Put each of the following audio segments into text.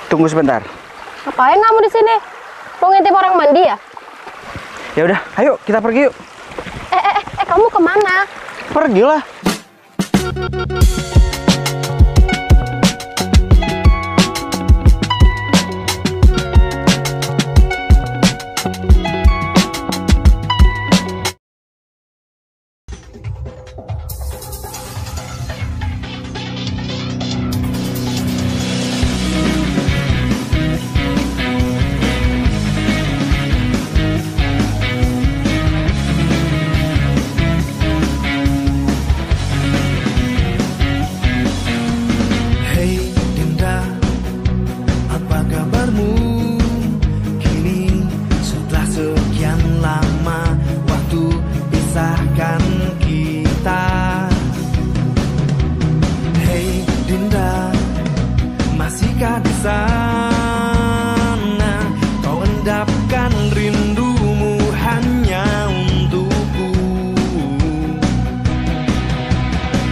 Tunggu sebentar. Ngapain kamu di sini? Mau ngintip orang mandi ya? Ya udah, ayo kita pergi yuk. Kamu kemana? Pergilah. Di sana kau endapkan rindumu hanya untukku.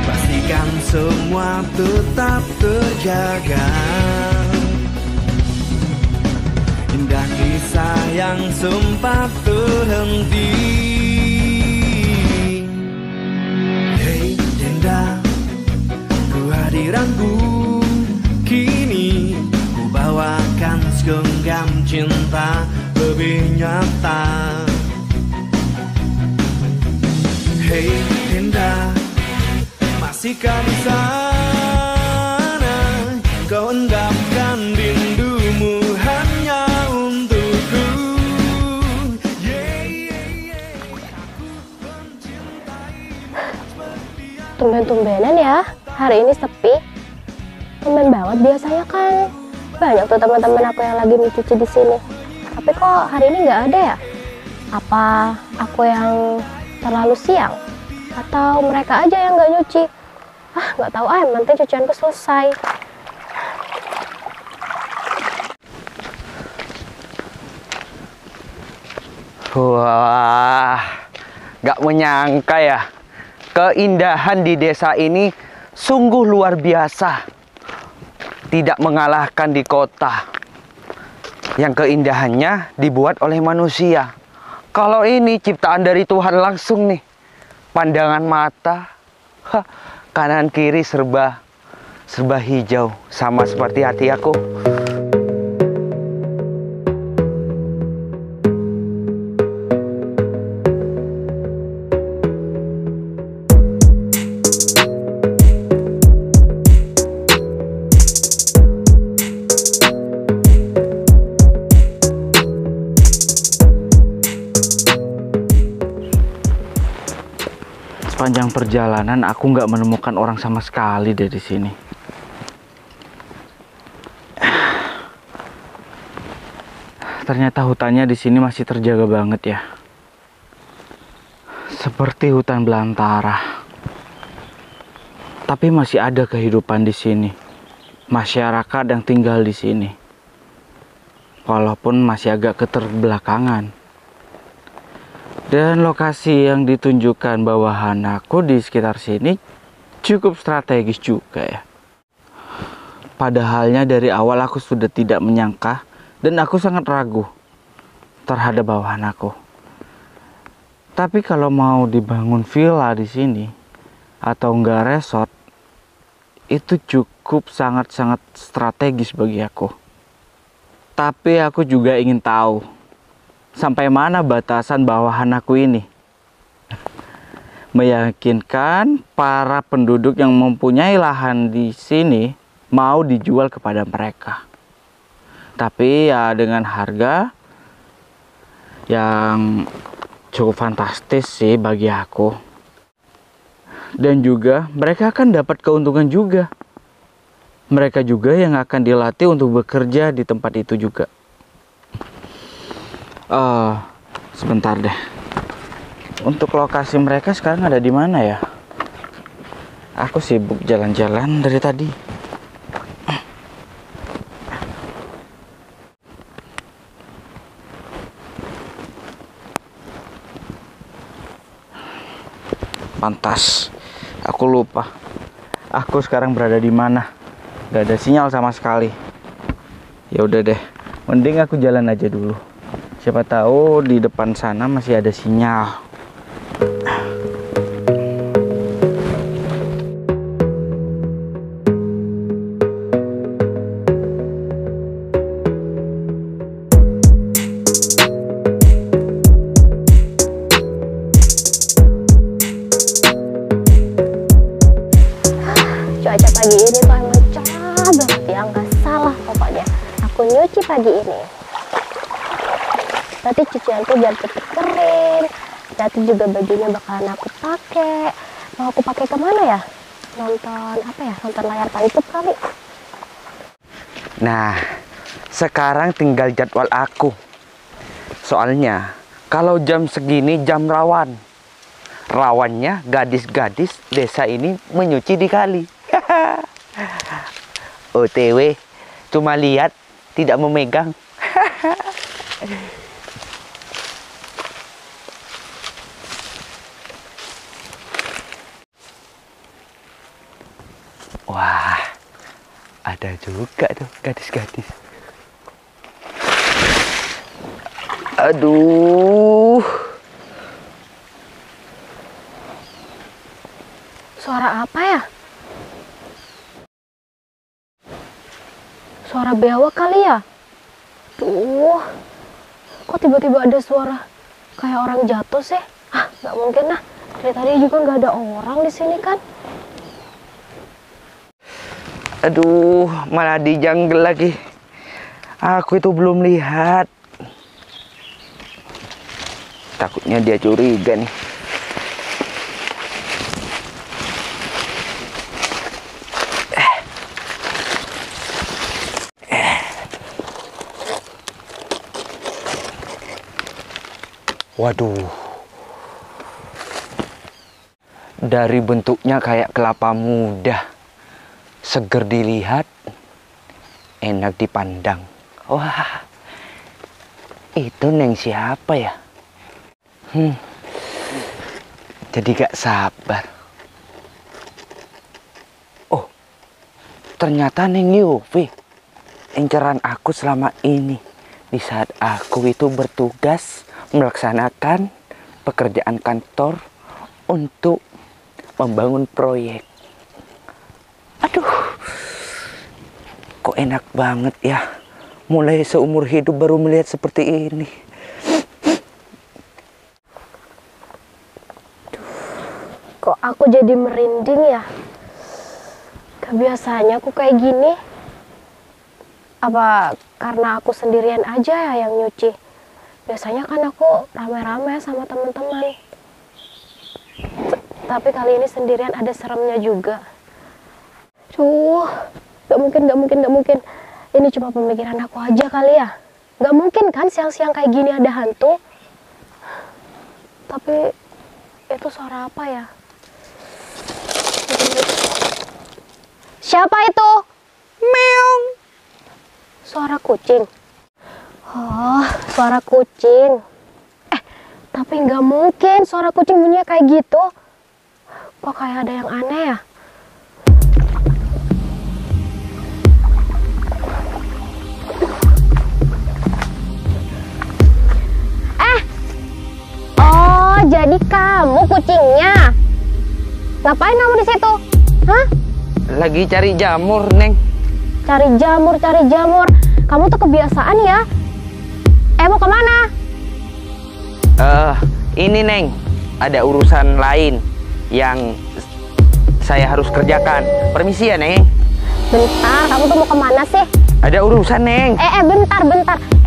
Pastikan semua tetap terjaga. Indah kisah yang sempat terhenti. Hei Dinda, kehadiranku kini ku bawakan segenggam cinta lebih nyata. Hei Dinda, masihkah di sana kau endapkan rindumu hanya untukku. Tumben-tumbenan ya, hari ini sepi. Tumben banget, biasanya kan banyak tuh teman-teman aku yang lagi mencuci di sini. Tapi kok hari ini nggak ada ya? Apa aku yang terlalu siang? Atau mereka aja yang nggak nyuci? Nggak tahu, yang penting cucianku selesai. Wah, nggak menyangka ya, keindahan di desa ini sungguh luar biasa. Tidak mengalahkan di kota yang keindahannya dibuat oleh manusia. Kalau ini ciptaan dari Tuhan langsung nih, pandangan mata, kanan kiri serba hijau, sama seperti hati aku. Sepanjang perjalanan aku nggak menemukan orang sama sekali dari sini. Ternyata hutannya di sini masih terjaga banget ya. Seperti hutan belantara. Tapi masih ada kehidupan di sini. Masyarakat yang tinggal di sini. Walaupun masih agak keterbelakangan. Dan lokasi yang ditunjukkan bawahan aku di sekitar sini cukup strategis juga ya. Padahalnya dari awal aku sudah tidak menyangka dan aku sangat ragu terhadap bawahan aku. Tapi kalau mau dibangun villa di sini atau enggak resort, itu cukup sangat-sangat strategis bagi aku. Tapi aku juga ingin tahu sampai mana batasan bawahan aku ini. Meyakinkan para penduduk yang mempunyai lahan di sini mau dijual kepada mereka. Tapi ya dengan harga yang cukup fantastis sih bagi aku. Dan juga mereka akan dapat keuntungan juga. Mereka juga yang akan dilatih untuk bekerja di tempat itu juga. Sebentar deh. Untuk lokasi mereka sekarang ada di mana ya? Aku sibuk jalan-jalan dari tadi. Pantas, aku lupa. Aku sekarang berada di mana? Gak ada sinyal sama sekali. Ya udah deh, mending aku jalan aja dulu. Siapa tahu di depan sana masih ada sinyal. Cuaca pagi ini tuh emang cerah banget ya, nggak salah pokoknya. Aku nyuci pagi ini. Nanti cucianku biar cepet kering. Nanti juga bajunya bakalan aku pakai. Mau aku pakai kemana ya? Nonton apa ya? Nonton layar YouTube kali. Nah, sekarang tinggal jadwal aku. Soalnya, kalau jam segini jam rawan. Rawannya gadis-gadis desa ini menyuci di kali. OTW, cuma lihat, tidak memegang. Wah, ada juga tuh gadis-gadis. Aduh. Suara apa ya? Suara bewak kali ya? Tuh, kok tiba-tiba ada suara kayak orang jatuh sih? Ah, nggak mungkin lah. Dari tadi juga nggak ada orang di sini kan? Aduh, malah dijanggel lagi. Aku itu belum lihat. Takutnya dia curiga nih. Waduh. Dari bentuknya kayak kelapa muda. Seger dilihat, enak dipandang. Wah, itu Neng siapa ya? Jadi gak sabar. Oh, ternyata Neng Yufi, inceran aku selama ini. Di saat aku itu bertugas melaksanakan pekerjaan kantor untuk membangun proyek. Aduh, kok enak banget ya. Mulai seumur hidup baru melihat seperti ini. Kok aku jadi merinding ya? Kebiasaannya aku kayak gini. Apa karena aku sendirian aja ya yang nyuci? Biasanya kan aku rame-rame sama teman-teman. Tapi kali ini sendirian, ada seremnya juga. Gak mungkin. Ini cuma pemikiran aku aja kali ya. Gak mungkin kan siang-siang kayak gini ada hantu. Tapi itu suara apa ya? Siapa itu? Meong. Suara kucing. Oh, suara kucing. Tapi nggak mungkin suara kucing bunyinya kayak gitu. Kok kayak ada yang aneh ya? Oh, jadi kamu kucingnya. Ngapain kamu di situ? Hah? Lagi cari jamur, Neng. Cari jamur. Kamu tuh kebiasaan ya. Mau kemana? Ini Neng, ada urusan lain yang saya harus kerjakan. Permisi ya, Neng. Bentar, kamu tuh mau kemana sih? Ada urusan, Neng. Bentar.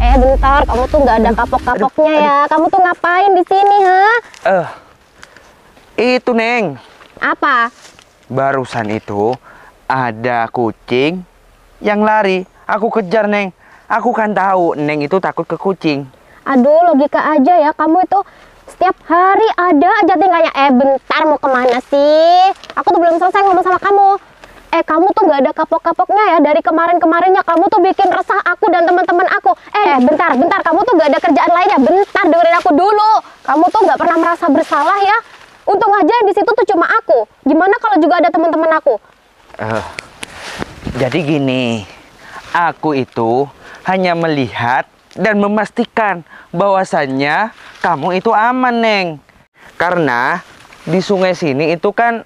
Bentar, kamu tuh nggak ada kapok-kapoknya ya. Kamu tuh ngapain di sini, ha? Itu, Neng. Apa? Barusan itu ada kucing yang lari. Aku kejar, Neng. Aku kan tahu Neng itu takut ke kucing. Aduh, logika aja ya. Kamu itu setiap hari ada aja tingkahnya. Bentar, mau kemana sih? Aku tuh belum selesai ngomong sama kamu. Kamu tuh nggak ada kapok-kapoknya ya. Dari kemarin-kemarinnya kamu tuh bikin resah aku dan teman-teman aku. Bentar. Kamu tuh nggak ada kerjaan lainnya. Bentar, dengerin aku dulu. Kamu tuh nggak pernah merasa bersalah ya. Untung aja di situ tuh cuma aku. Gimana kalau juga ada teman-teman aku? Jadi gini, aku itu hanya melihat dan memastikan bahwasannya kamu itu aman, Neng. Karena di sungai sini itu kan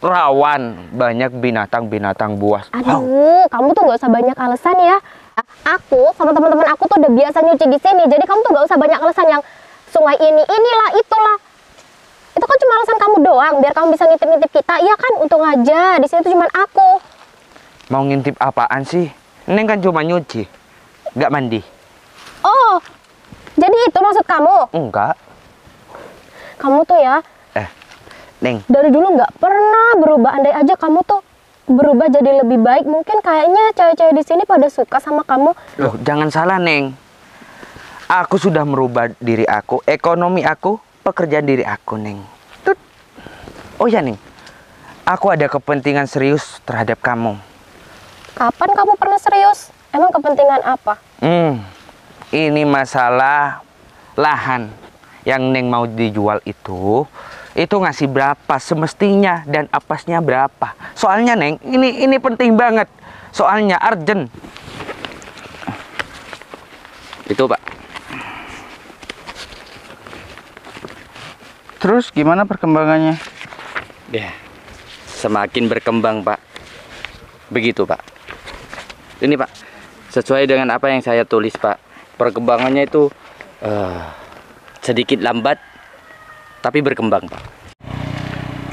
rawan banyak binatang-binatang buas. Aduh, kamu tuh nggak usah banyak alasan ya. Aku sama teman-teman aku tuh udah biasa nyuci di sini, jadi kamu tuh nggak usah banyak alasan yang sungai inilah, itulah. Itu kan cuma alasan kamu doang, biar kamu bisa ngintip-ngintip kita. Iya kan, untung aja di sini tuh cuma aku. Mau ngintip apaan sih? Neng kan cuma nyuci, nggak mandi. Oh, jadi itu maksud kamu? Enggak. Kamu tuh ya, Neng, dari dulu nggak pernah berubah. Andai aja kamu tuh berubah jadi lebih baik, mungkin kayaknya cewek-cewek di sini pada suka sama kamu. loh jangan salah, Neng. Aku sudah merubah diri aku, ekonomi aku, pekerjaan diri aku, Neng. Tut. Oh ya, Neng. Aku ada kepentingan serius terhadap kamu. Kapan kamu pernah serius? Emang kepentingan apa? Ini masalah lahan yang Neng mau dijual itu ngasih berapa semestinya dan apasnya berapa. Soalnya, Neng, ini penting banget. Soalnya urgent. Itu, Pak. Terus gimana perkembangannya? Ya, semakin berkembang, Pak. Begitu, Pak. Ini, Pak, sesuai dengan apa yang saya tulis, Pak. Perkembangannya itu sedikit lambat, tapi berkembang, Pak.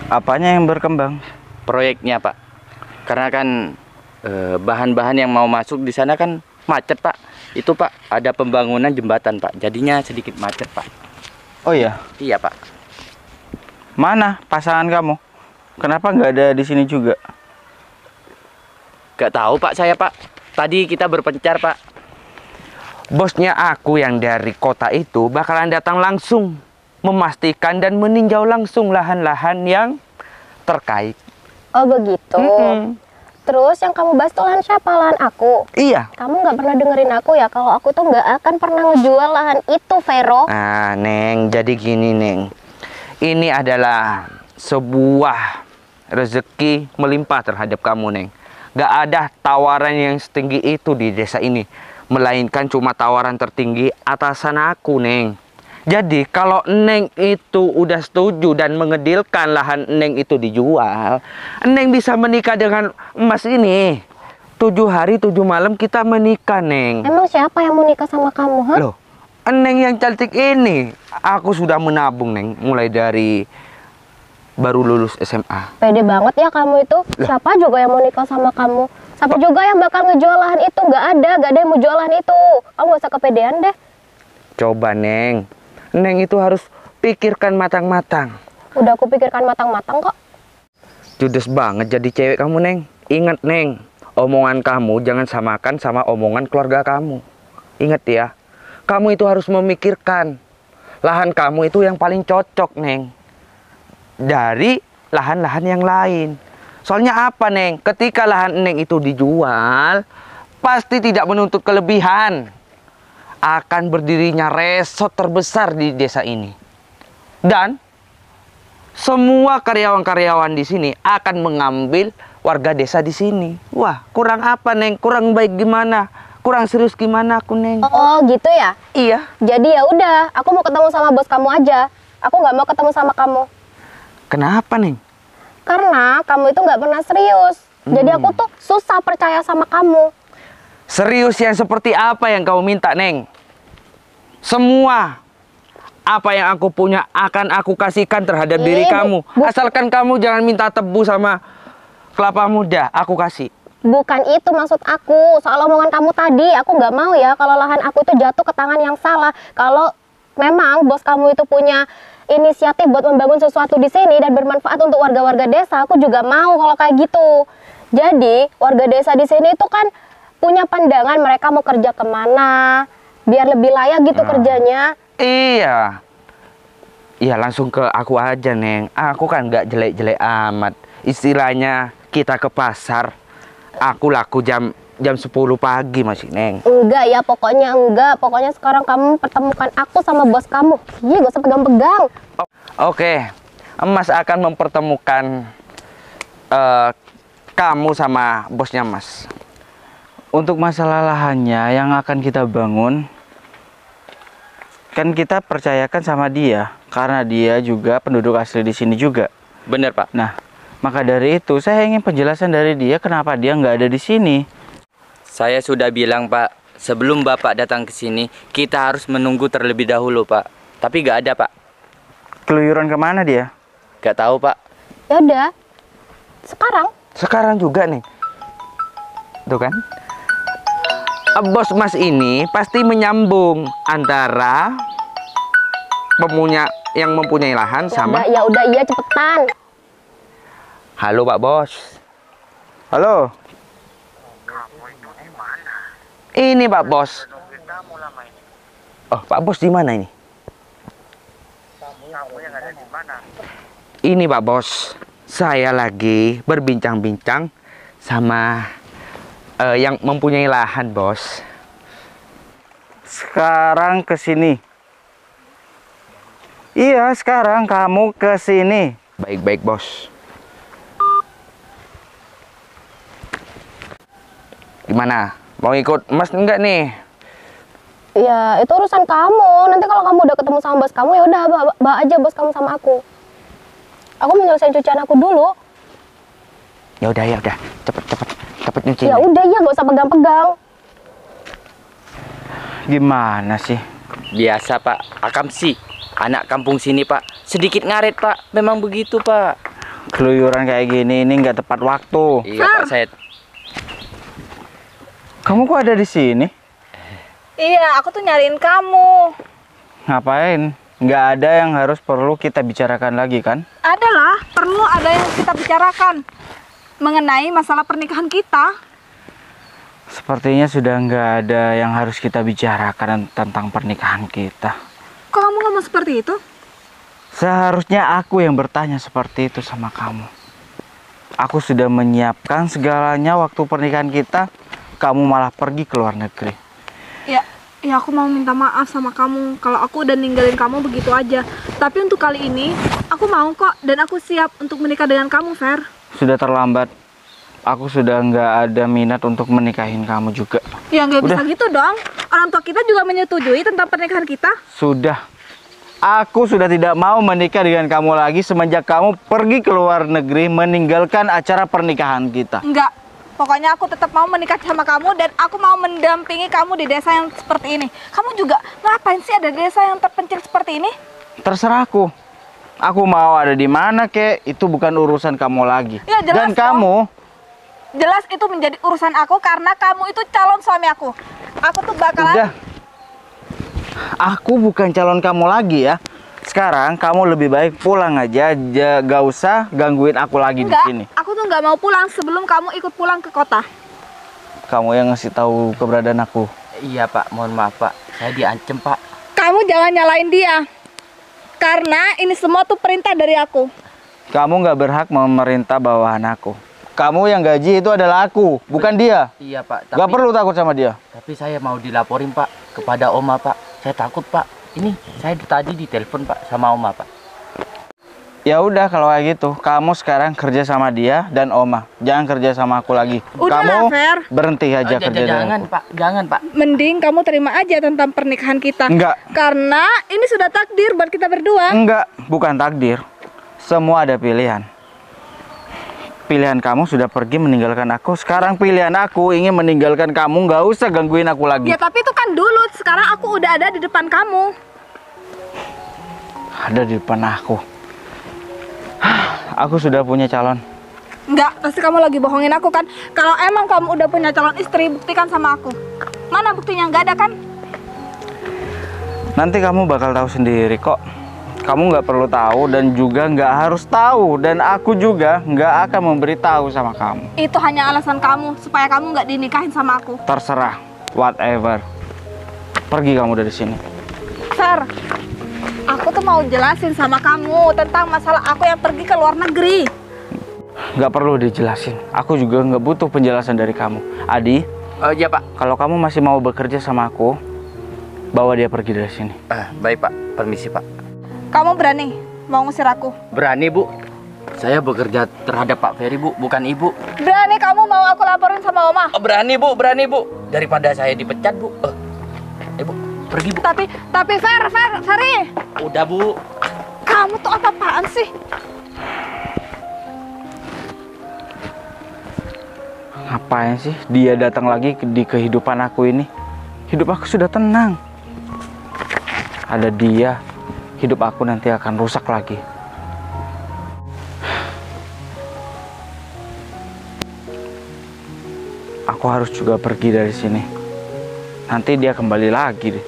Apanya yang berkembang? Proyeknya, Pak. Karena kan bahan-bahan yang mau masuk di sana kan macet, Pak. Itu, Pak, ada pembangunan jembatan, Pak. Jadinya sedikit macet, Pak. Oh iya, Iya, Pak. mana pasangan kamu? Kenapa nggak ada di sini juga? Gak tahu, Pak, saya, Pak. Tadi kita berpencar, Pak. Bosnya aku yang dari kota itu bakalan datang langsung memastikan dan meninjau langsung lahan-lahan yang terkait. Oh begitu. Terus yang kamu bahas tuh lahan siapa? Lahan aku. Iya. Kamu nggak pernah dengerin aku ya, kalau aku tuh nggak akan pernah ngejual lahan itu, Vero. Nah, Neng, jadi gini, Neng. Ini adalah sebuah rezeki melimpah terhadap kamu, Neng. Gak ada tawaran yang setinggi itu di desa ini, melainkan cuma tawaran tertinggi atasan aku, Neng. Jadi kalau Neng itu udah setuju dan mengedilkan lahan Neng itu dijual, Neng bisa menikah dengan emas ini. 7 hari 7 malam kita menikah, Neng. Emang siapa yang mau nikah sama kamu, ha? Loh, Neng yang cantik ini, aku sudah menabung, Neng, mulai dari baru lulus SMA. Pede banget ya kamu itu. Siapa juga yang mau nikah sama kamu? Siapa juga yang bakal ngejual lahan itu? Nggak ada yang mau jual lahan itu. Kamu gak usah kepedean deh. Coba, Neng. Neng itu harus pikirkan matang-matang. Udah aku pikirkan matang-matang kok. Judes banget jadi cewek kamu, Neng. Ingat, Neng, omongan kamu jangan samakan sama omongan keluarga kamu. Ingat ya, kamu itu harus memikirkan lahan kamu itu yang paling cocok, Neng, dari lahan-lahan yang lain. Soalnya apa, Neng? Ketika lahan Neng itu dijual, pasti tidak menuntut kelebihan. Akan berdirinya resort terbesar di desa ini. Dan semua karyawan-karyawan di sini akan mengambil warga desa di sini. Wah, kurang apa, Neng? Kurang baik gimana? Kurang serius gimana aku, Neng? Oh gitu ya? Iya. Jadi ya udah, aku mau ketemu sama bos kamu aja. Aku nggak mau ketemu sama kamu. Kenapa, Neng? Karena kamu itu nggak pernah serius. Jadi aku tuh susah percaya sama kamu. Serius yang seperti apa yang kau minta, Neng? Semua apa yang aku punya akan aku kasihkan terhadap diri kamu. Asalkan kamu jangan minta tebu sama kelapa muda, aku kasih. Bukan itu maksud aku. Soal omongan kamu tadi, aku nggak mau ya kalau lahan aku itu jatuh ke tangan yang salah. Kalau memang bos kamu itu punya inisiatif buat membangun sesuatu di sini dan bermanfaat untuk warga-warga desa, aku juga mau kalau kayak gitu. Jadi warga desa di sini itu kan punya pandangan mereka mau kerja kemana, biar lebih layak gitu kerjanya. Iya. Iya, langsung ke aku aja, Neng. Aku kan nggak jelek-jelek amat. Istilahnya kita ke pasar, aku laku jam 10 pagi masih, Neng. Enggak ya, pokoknya enggak. Pokoknya sekarang kamu pertemukan aku sama bos kamu. Iya, gak usah pegang-pegang. Oke, Mas akan mempertemukan kamu sama bosnya, Mas. Untuk masalah lahannya yang akan kita bangun, kan kita percayakan sama dia karena dia juga penduduk asli di sini juga. Bener, Pak. Nah, maka dari itu saya ingin penjelasan dari dia kenapa dia nggak ada di sini. Saya sudah bilang, Pak, sebelum Bapak datang ke sini, kita harus menunggu terlebih dahulu, Pak. Tapi nggak ada, Pak. Keluyuran kemana dia? Nggak tahu, Pak. Ya udah, sekarang. Sekarang juga nih. Tuh kan? Bos Mas ini pasti menyambung antara yang mempunyai lahan sama. Ya udah iya cepetan. Halo Pak Bos. Halo. Ini Pak Bos. Oh, Pak Bos di mana ini? Ini Pak Bos. Saya lagi berbincang-bincang sama yang mempunyai lahan, Bos. Sekarang ke sini. Iya, sekarang kamu ke sini. Baik-baik, Bos. Gimana? Mau ikut Mas enggak nih? Ya itu urusan kamu. Nanti kalau kamu udah ketemu sama bos kamu, ya udah bawa aja bos kamu sama aku. Aku menyelesaikan cucian aku dulu. Ya udah, cepet nyuci. Ya udah ya, gak usah pegang-pegang. Gimana sih? Biasa, Pak. Akam sih. Anak kampung sini, Pak. Sedikit ngaret, Pak. Memang begitu, Pak. Keluyuran kayak gini ini nggak tepat waktu. Iya, Pak. Saya... Kamu kok ada di sini? Iya, aku tuh nyariin kamu. Ngapain? Nggak ada yang harus perlu kita bicarakan lagi kan? Adalah, perlu ada yang kita bicarakan mengenai masalah pernikahan kita. Sepertinya sudah nggak ada yang harus kita bicarakan tentang pernikahan kita. Kok kamu ngomong seperti itu? Seharusnya aku yang bertanya seperti itu sama kamu. Aku sudah menyiapkan segalanya waktu pernikahan kita, kamu malah pergi ke luar negeri. Ya aku mau minta maaf sama kamu kalau aku udah ninggalin kamu begitu aja. Tapi untuk kali ini, aku mau kok dan aku siap untuk menikah dengan kamu, Fer. Sudah terlambat. Aku sudah nggak ada minat untuk menikahin kamu juga. Ya nggak bisa Udah. gitu dong. Orang tua kita juga menyetujui tentang pernikahan kita. Sudah. Aku sudah tidak mau menikah dengan kamu lagi semenjak kamu pergi ke luar negeri meninggalkan acara pernikahan kita. Enggak. Pokoknya aku tetap mau menikah sama kamu dan aku mau mendampingi kamu di desa yang seperti ini. Kamu juga ngapain sih ada di desa yang terpencil seperti ini? Terserah aku. Aku mau ada di mana kek, itu bukan urusan kamu lagi. Ya, jelas Dan dong. kamu, Jelas itu menjadi urusan aku karena kamu itu calon suami aku. Aku tuh bakalan... udah. Aku bukan calon kamu lagi ya. Sekarang kamu lebih baik pulang aja, gak usah gangguin aku lagi di Enggak, sini. aku tuh nggak mau pulang sebelum kamu ikut pulang ke kota. Kamu yang ngasih tahu keberadaan aku. Iya, Pak. Mohon maaf, Pak. Saya diancem, Pak. Kamu jangan nyalain dia. Karena ini semua tuh perintah dari aku. Kamu nggak berhak memerintah bawahan aku. Kamu yang gaji itu adalah aku, bukan dia. Iya, Pak. Gak perlu takut sama dia. Tapi saya mau dilaporin, Pak, kepada Oma, Pak. Saya takut, Pak. Ini saya tadi ditelepon, Pak, sama Oma, Pak. Ya udah kalau kayak gitu, kamu sekarang kerja sama dia dan Oma. Jangan kerja sama aku lagi. Udah Kamu lah, Fer. berhenti aja kerja dengan Jangan, aku. Pak. Jangan, Pak. Mending kamu terima aja tentang pernikahan kita. Enggak. Karena ini sudah takdir buat kita berdua. Enggak, bukan takdir. Semua ada pilihan. Pilihan kamu sudah pergi meninggalkan aku. Sekarang pilihan aku ingin meninggalkan kamu. Nggak usah gangguin aku lagi. Ya tapi itu kan dulu. Sekarang aku udah ada di depan kamu. Ada di depan aku. Aku sudah punya calon. Enggak, pasti kamu lagi bohongin aku kan. Kalau emang kamu udah punya calon istri, buktikan sama aku. Mana buktinya? Nggak ada kan? Nanti kamu bakal tahu sendiri kok. Kamu nggak perlu tahu dan juga nggak harus tahu. Dan aku juga nggak akan memberitahu sama kamu. Itu hanya alasan kamu supaya kamu nggak dinikahin sama aku. Terserah, whatever. Pergi kamu dari sini. Fer, aku tuh mau jelasin sama kamu tentang masalah aku yang pergi ke luar negeri. Nggak perlu dijelasin. Aku juga nggak butuh penjelasan dari kamu. Adi, Ya, Pak. kalau kamu masih mau bekerja sama aku, bawa dia pergi dari sini. Baik, Pak. Permisi, Pak. Kamu berani mau ngusir aku? Berani, Bu. Saya bekerja terhadap Pak Ferry, Bu, bukan Ibu. Berani kamu mau aku laporin sama Oma? Oh, berani, Bu, berani, Bu. Daripada saya dipecat, Bu. Ibu, pergi, Bu. Tapi Ferry. Udah, Bu. Kamu tuh apa-apaan sih? Ngapain sih dia datang lagi di kehidupan aku ini? Hidup aku sudah tenang. Ada dia, hidup aku nanti akan rusak lagi. Aku harus juga pergi dari sini. Nanti dia kembali lagi deh.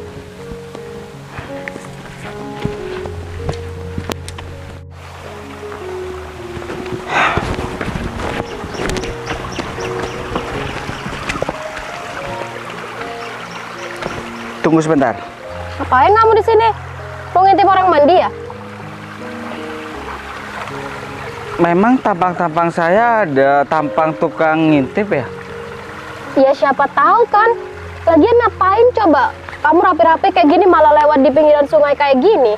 Tunggu sebentar. Ngapain kamu di sini? Mau ngintip orang mandi ya? Memang tampang-tampang saya ada tampang tukang ngintip ya? Ya siapa tahu kan. Lagian ngapain coba? Kamu rapi-rapi kayak gini malah lewat di pinggiran sungai kayak gini.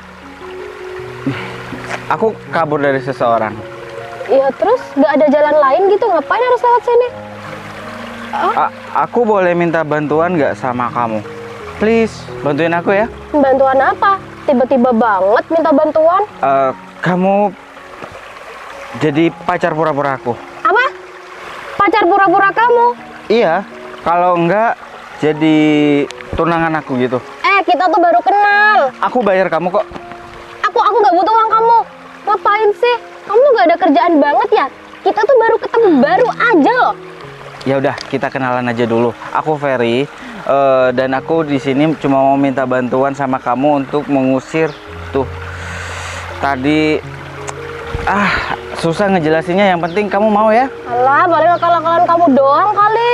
Aku kabur dari seseorang. Ya terus gak ada jalan lain gitu, ngapain harus lewat sini? Aku boleh minta bantuan nggak sama kamu? Please, bantuin aku ya. Bantuan apa? Tiba-tiba banget minta bantuan. Kamu jadi pacar pura-pura aku. Apa? Pacar pura-pura kamu? Iya, kalau enggak jadi tunangan aku gitu. Kita tuh baru kenal. Aku bayar kamu kok. Aku nggak butuh uang kamu. Ngapain sih? Kamu nggak ada kerjaan banget ya? Kita tuh baru ketemu, baru aja loh. Ya udah, kita kenalan aja dulu. Aku Ferry, dan aku di sini cuma mau minta bantuan sama kamu untuk mengusir tuh. Tadi susah ngejelasinnya, yang penting kamu mau ya? Alah, paling akal-akalan kamu doang kali.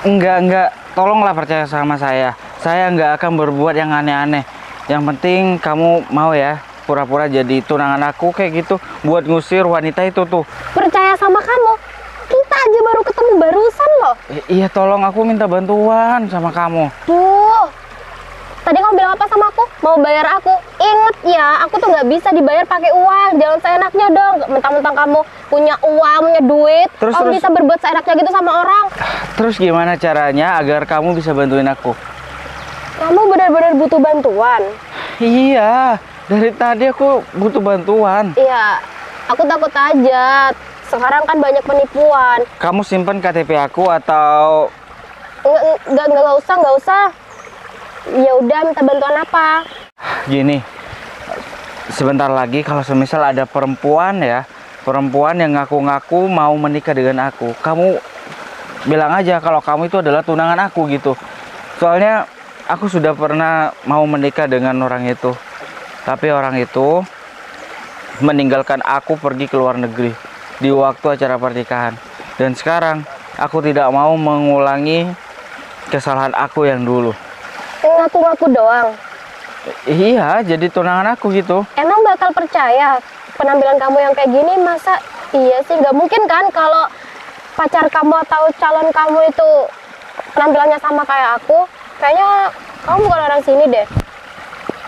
Enggak. Tolonglah percaya sama saya. Saya nggak akan berbuat yang aneh-aneh. Yang penting kamu mau ya, pura-pura jadi tunangan aku kayak gitu, buat ngusir wanita itu tuh. Percaya sama kamu? Kita aja baru ketemu barusan loh. Iya, tolong, aku minta bantuan sama kamu. Duh, tadi kamu bilang apa sama aku? Mau bayar aku? Ingat ya, aku tuh nggak bisa dibayar pakai uang. Jangan seenaknya dong. Mentang-mentang kamu punya uang, punya duit, kamu bisa berbuat seenaknya gitu sama orang. Terus gimana caranya agar kamu bisa bantuin aku? Kamu benar-benar butuh bantuan? Iya, dari tadi aku butuh bantuan. Iya, aku takut aja. Sekarang kan banyak penipuan. Kamu simpen KTP aku atau? Nggak usah. Ya udah, minta bantuan apa? Gini, sebentar lagi kalau semisal ada perempuan yang ngaku-ngaku mau menikah dengan aku, kamu bilang aja kalau kamu itu adalah tunangan aku gitu. Soalnya aku sudah pernah mau menikah dengan orang itu, tapi orang itu meninggalkan aku pergi ke luar negeri di waktu acara pernikahan. Dan sekarang aku tidak mau mengulangi kesalahan aku yang dulu. Ngaku-ngaku doang? Iya, jadi tunangan aku gitu. Emang bakal percaya penampilan kamu yang kayak gini? Masa iya sih? Nggak mungkin kan kalau pacar kamu atau calon kamu itu penampilannya sama kayak aku. Kayaknya kamu bukan orang sini deh.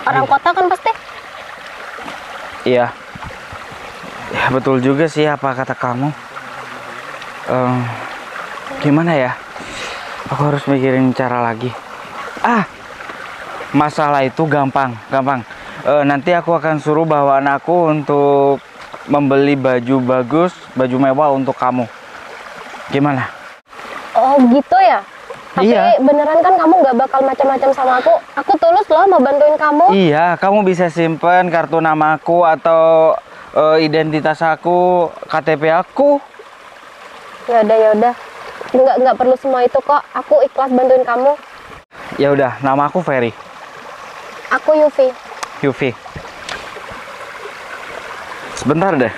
Orang kota kan pasti. Iya. Ya betul juga sih apa kata kamu. Gimana ya? Aku harus mikirin cara lagi. Masalah itu gampang. Nanti aku akan suruh bawaan aku untuk membeli baju bagus, baju mewah untuk kamu. Gimana? Oh gitu ya? Tapi Iya. beneran kan kamu nggak bakal macam-macam sama aku? Aku tulus loh mau bantuin kamu. Iya, kamu bisa simpen kartu namaku atau identitas aku, KTP aku. Ya udah. Nggak perlu semua itu kok. Aku ikhlas bantuin kamu. Ya udah, nama aku Ferry. Aku Yufi. Sebentar deh.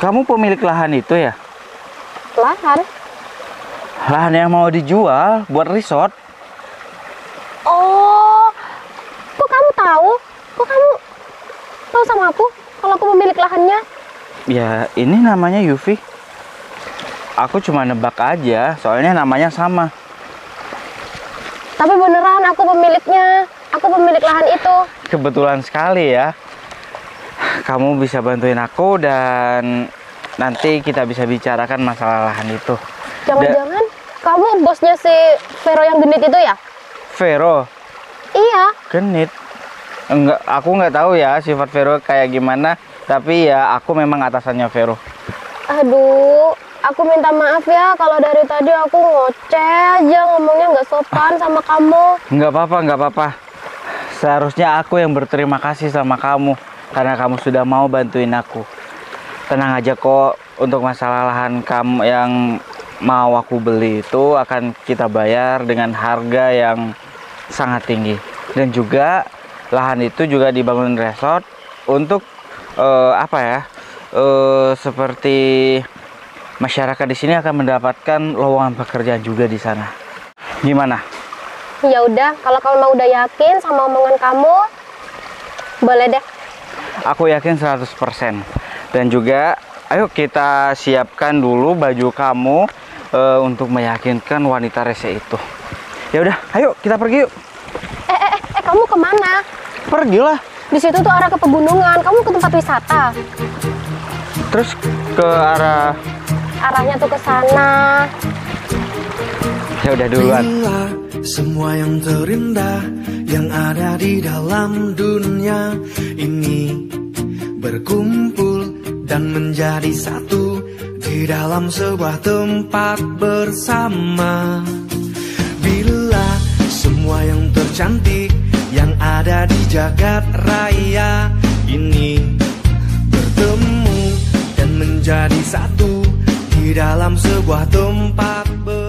Kamu pemilik lahan itu ya? Lahan? Lahan yang mau dijual buat resort. Oh, kok kamu tahu? Kok kamu tahu sama aku kalau aku pemilik lahannya? Ya, ini namanya Yufi. Aku cuma nebak aja, soalnya namanya sama. Tapi beneran aku pemiliknya. Aku pemilik lahan itu. Kebetulan sekali ya. Kamu bisa bantuin aku dan nanti kita bisa bicarakan masalah lahan itu. Jangan-jangan kamu bosnya si Vero yang genit itu ya? Vero? Iya. Genit? Enggak, aku nggak tahu ya sifat Vero kayak gimana. Tapi ya aku memang atasannya Vero. Aduh, aku minta maaf ya kalau dari tadi aku ngoceh aja ngomongnya nggak sopan sama kamu. Nggak apa-apa, nggak apa-apa. Seharusnya aku yang berterima kasih sama kamu karena kamu sudah mau bantuin aku. Tenang aja kok, untuk masalah lahan kamu yang mau aku beli itu akan kita bayar dengan harga yang sangat tinggi. Dan juga lahan itu juga dibangun resort untuk seperti masyarakat di sini akan mendapatkan lowongan pekerjaan juga di sana. Gimana? Ya udah, kalau kamu udah yakin sama omongan kamu, boleh deh. Aku yakin 100%. Dan juga ayo kita siapkan dulu baju kamu untuk meyakinkan wanita rese itu. Ya udah, ayo kita pergi yuk. Kamu kemana? Pergilah. Di situ tuh arah ke pegunungan. Kamu ke tempat wisata. Terus ke Arahnya tuh ke sana. Ya udah duluan. Inilah semua yang terindah yang ada di dalam dunia ini, berkumpul dan menjadi satu di dalam sebuah tempat bersama. Bila semua yang tercantik yang ada di jagat raya ini bertemu dan menjadi satu di dalam sebuah tempat bersama.